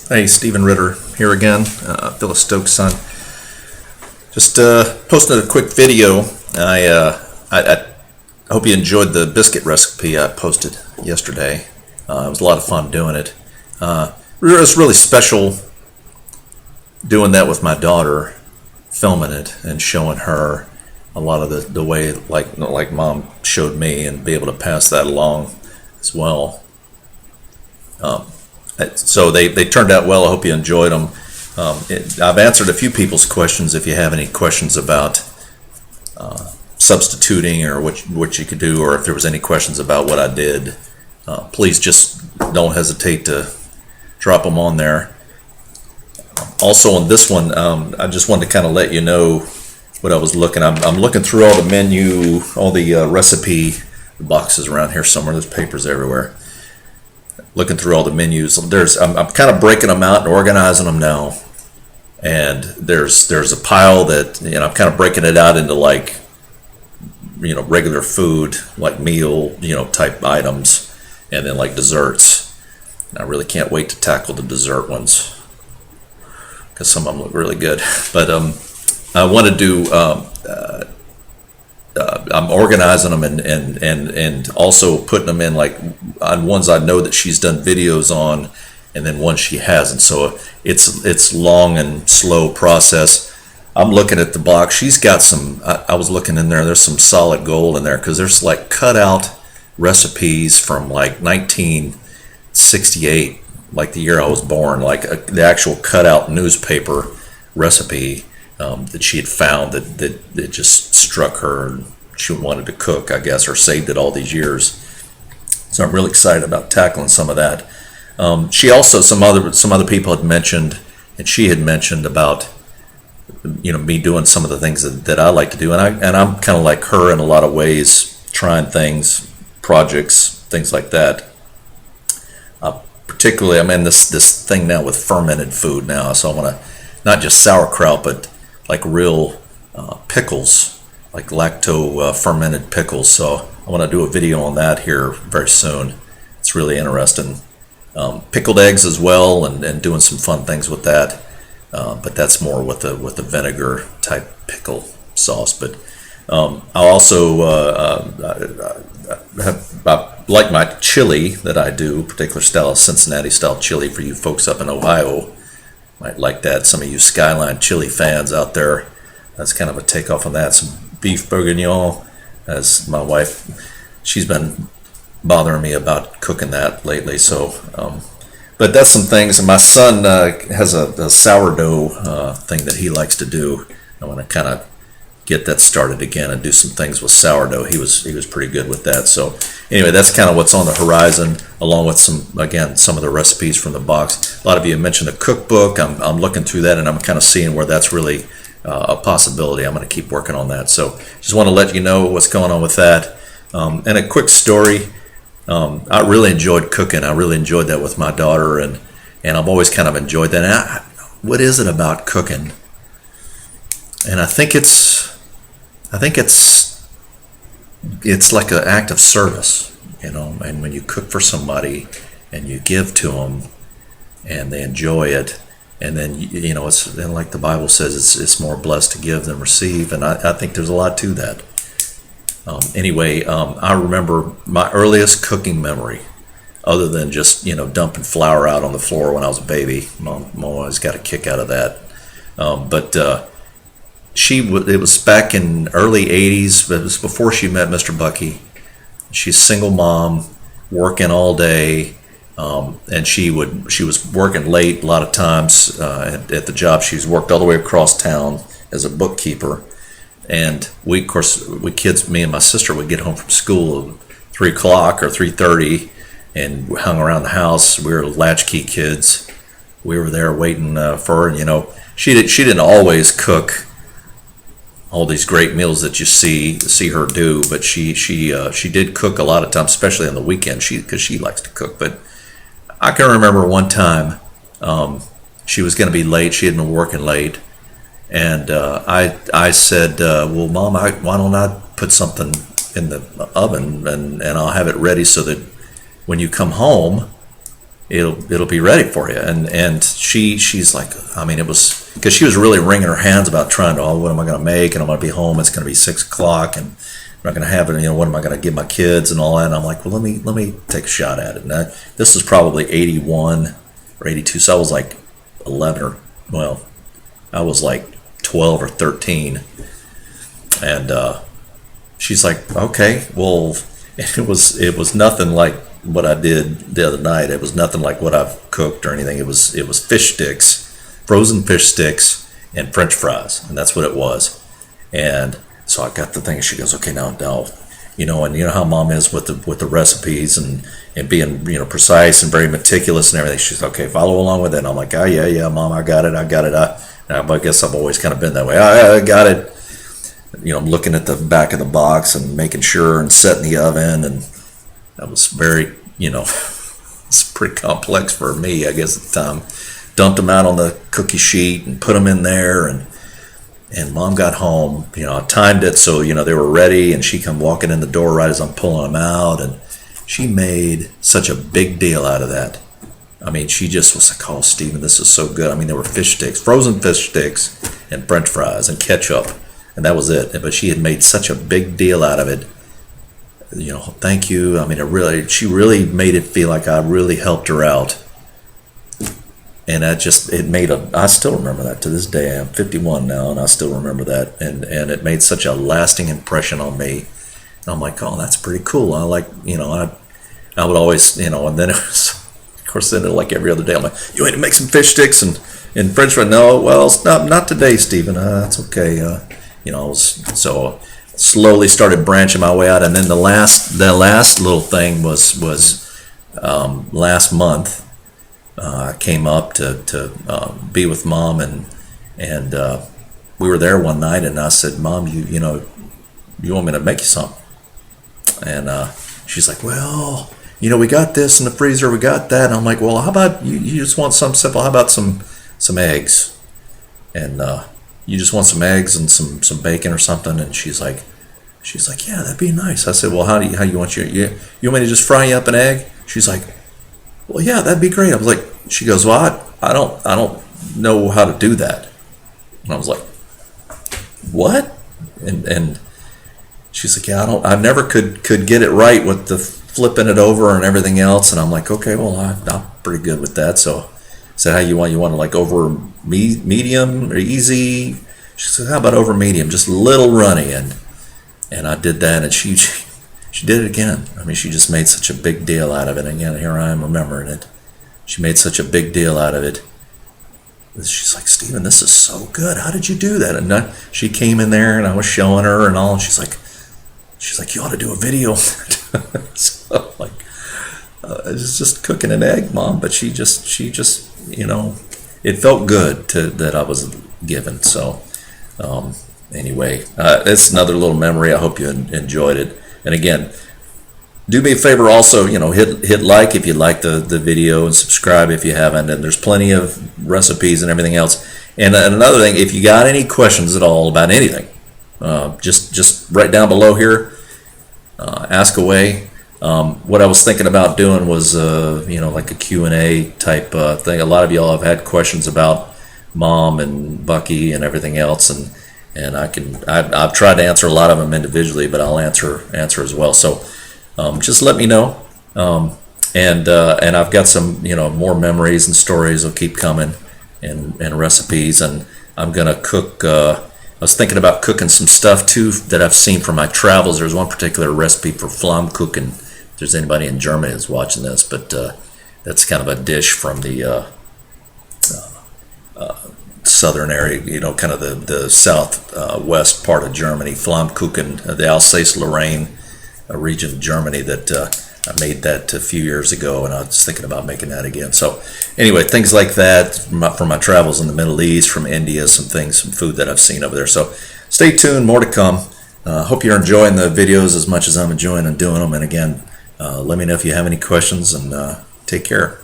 Hey, Stephen Ritter here again, Phyllis Stokes' son. Just posted a quick video. I hope you enjoyed the biscuit recipe I posted yesterday. It was a lot of fun doing it. It was really special doing that with my daughter, filming it and showing her a lot of the way like Mom showed me, and be able to pass that along as well. So they turned out well. I hope you enjoyed them. I've answered a few people's questions. If you have any questions about substituting or what you could do, or if there was any questions about what I did, please just don't hesitate to drop them on there. Also on this one, I just wanted to kind of let you know what I was looking. I'm looking through all the menu, all the recipe boxes around here somewhere. There's papers everywhere. Looking through all the menus. I'm kind of breaking them out and organizing them now. And there's a pile that, I'm kind of breaking it out into regular food, like meal, type items, and then like desserts. And I really can't wait to tackle the dessert ones, because some of them look really good. But I want to do. I'm organizing them and also putting them in on ones I know that she's done videos on, and then ones she hasn't. So it's long and slow process. I'm looking at the box. She's got some. I was looking in there. There's some solid gold in there, because there's cut out recipes from 1968, like the year I was born, the actual cut out newspaper recipe that she had found that just struck her, and she wanted to cook, I guess, or saved it all these years. So I'm really excited about tackling some of that. She also, some other people had mentioned, and she had mentioned about me doing some of the things that I like to do, and I'm kind of like her in a lot of ways, trying things, projects, things like that. Particularly, I'm in this thing now with fermented food now, so I want to not just sauerkraut, but real pickles, like lacto fermented pickles. So I want to do a video on that here very soon. It's really interesting. Pickled eggs as well, and doing some fun things with that. But that's more with the vinegar type pickle sauce. But I also I like my chili that I do, particular style, Cincinnati style chili, for you folks up in Ohio. Might like that. Some of you Skyline chili fans out there, that's kind of a takeoff on that. Some beef bourguignon, as my wife, she's been bothering me about cooking that lately. So, but that's some things. And my son has a sourdough thing that he likes to do. I want to kind of get that started again and do some things with sourdough. He was pretty good with that. So anyway, that's kind of what's on the horizon, along with some of the recipes from the box. A lot of you mentioned a cookbook. I'm looking through that, and I'm kind of seeing where that's really a possibility. I'm going to keep working on that. So just want to let you know what's going on with that. And a quick story. I really enjoyed cooking. I really enjoyed that with my daughter, and I've always kind of enjoyed that. And what is it about cooking? And I think it's like an act of service, and when you cook for somebody and you give to them and they enjoy it, and then it's, and like the Bible says, it's more blessed to give than receive, and I think there's a lot to that. Anyway, I remember my earliest cooking memory, other than just dumping flour out on the floor when I was a baby. Mom always got a kick out of that. But it was back in early 80s, but it was before she met Mr. Bucky. She's a single mom, working all day, and she was working late a lot of times at the job. She's worked all the way across town as a bookkeeper. And we kids, me and my sister, would get home from school at 3 o'clock or 3:30, and we hung around the house. We were latchkey kids. We were there waiting for her. She didn't always cook all these great meals that you see her do, but she did cook a lot of times, especially on the weekend, because she likes to cook. But I can remember one time she was going to be late. She had been working late, and I said, well, Mom, why don't I put something in the oven and I'll have it ready so that when you come home, it'll be ready for you. And she's like, I mean, it was because she was really wringing her hands about trying to, oh, what am I going to make? And I'm going to be home. It's going to be 6 o'clock, and I'm not going to have it. You know, what am I going to give my kids and all that? And I'm like, well, let me take a shot at it. And this was probably 81 or 82, so I was like 11 or I was like 12 or 13, and she's like, okay, well, it was nothing like what I did the other night. It was nothing like what I've cooked or anything. It was fish sticks, frozen fish sticks, and French fries, and that's what it was. And so I got the thing. She goes, okay, now, you know, and you know how Mom is with the recipes and being, you know, precise and very meticulous and everything. She's okay, follow along with it. And I'm like, oh yeah, Mom, I got it. I guess I've always kind of been that way. I got it. You know, I'm looking at the back of the box and making sure and setting the oven, and that was very, you know, it's pretty complex for me, I guess, at the time. Dumped them out on the cookie sheet and put them in there, and Mom got home. You know, I timed it so, you know, they were ready, and she come walking in the door right as I'm pulling them out, and she made such a big deal out of that. I mean, she just was like, oh, Stephen, this is so good. I mean, there were fish sticks, frozen fish sticks, and French fries, and ketchup, and that was it. But she had made such a big deal out of it. You know, thank you. I mean, she really made it feel like I really helped her out. And I still remember that to this day. I'm 51 now, and I still remember that. And it made such a lasting impression on me. And I'm like, oh, that's pretty cool. I like, you know, I would always, you know, and then it was, of course, then like every other day, I'm like, you want to make some fish sticks and French fries? No, well, it's not today, Stephen. That's okay. You know, so slowly started branching my way out. And then the last little thing was last month. I came up to be with Mom, and we were there one night, and I said, Mom, you know, you want me to make you something? And she's like, well, you know, we got this in the freezer, we got that. And I'm like, well, how about you just want something simple? How about some eggs? And you just want some eggs and some bacon or something? And she's like, yeah, that'd be nice. I said, well, how you want you want me to just fry you up an egg? She's like, well, yeah, that'd be great. I was like, she goes, well, I don't know how to do that. And I was like, what? And she's like, yeah, I never could get it right with the flipping it over and everything else. And I'm like, okay, well, I'm pretty good with that. So I said, how you want to like over medium or easy? She said, how about over medium, just a little runny? And I did that, and she did it again. I mean, she just made such a big deal out of it. And again, here I am remembering it. She made such a big deal out of it. She's like, Stephen, this is so good. How did you do that? And she came in there, and I was showing her and all. And she's like, you ought to do a video. So like, it's just cooking an egg, Mom. But she just, you know, it felt good that I was given. So anyway, it's another little memory. I hope you enjoyed it. And again, do me a favor also, you know, hit like if you like the video, and subscribe if you haven't. And there's plenty of recipes and everything else. And another thing, if you got any questions at all about anything, just right down below here, ask away. What I was thinking about doing was, you know, like a Q&A type thing. A lot of y'all have had questions about Mom and Bucky and everything else, and I've tried to answer a lot of them individually, but I'll answer as well. So just let me know, and I've got some, you know, more memories and stories will keep coming, and recipes, and I'm gonna cook. I was thinking about cooking some stuff too that I've seen from my travels. There's one particular recipe for Flammkuchen. If there's anybody in Germany that's watching this, but that's kind of a dish from the southern area, you know, kind of the southwest part of Germany. Flammkuchen, the Alsace-Lorraine region of Germany. That I made that a few years ago, and I was thinking about making that again. So anyway, things like that from my travels in the Middle East, from India, some food that I've seen over there. So stay tuned, more to come. Hope you're enjoying the videos as much as I'm enjoying and doing them. And again, let me know if you have any questions, and take care.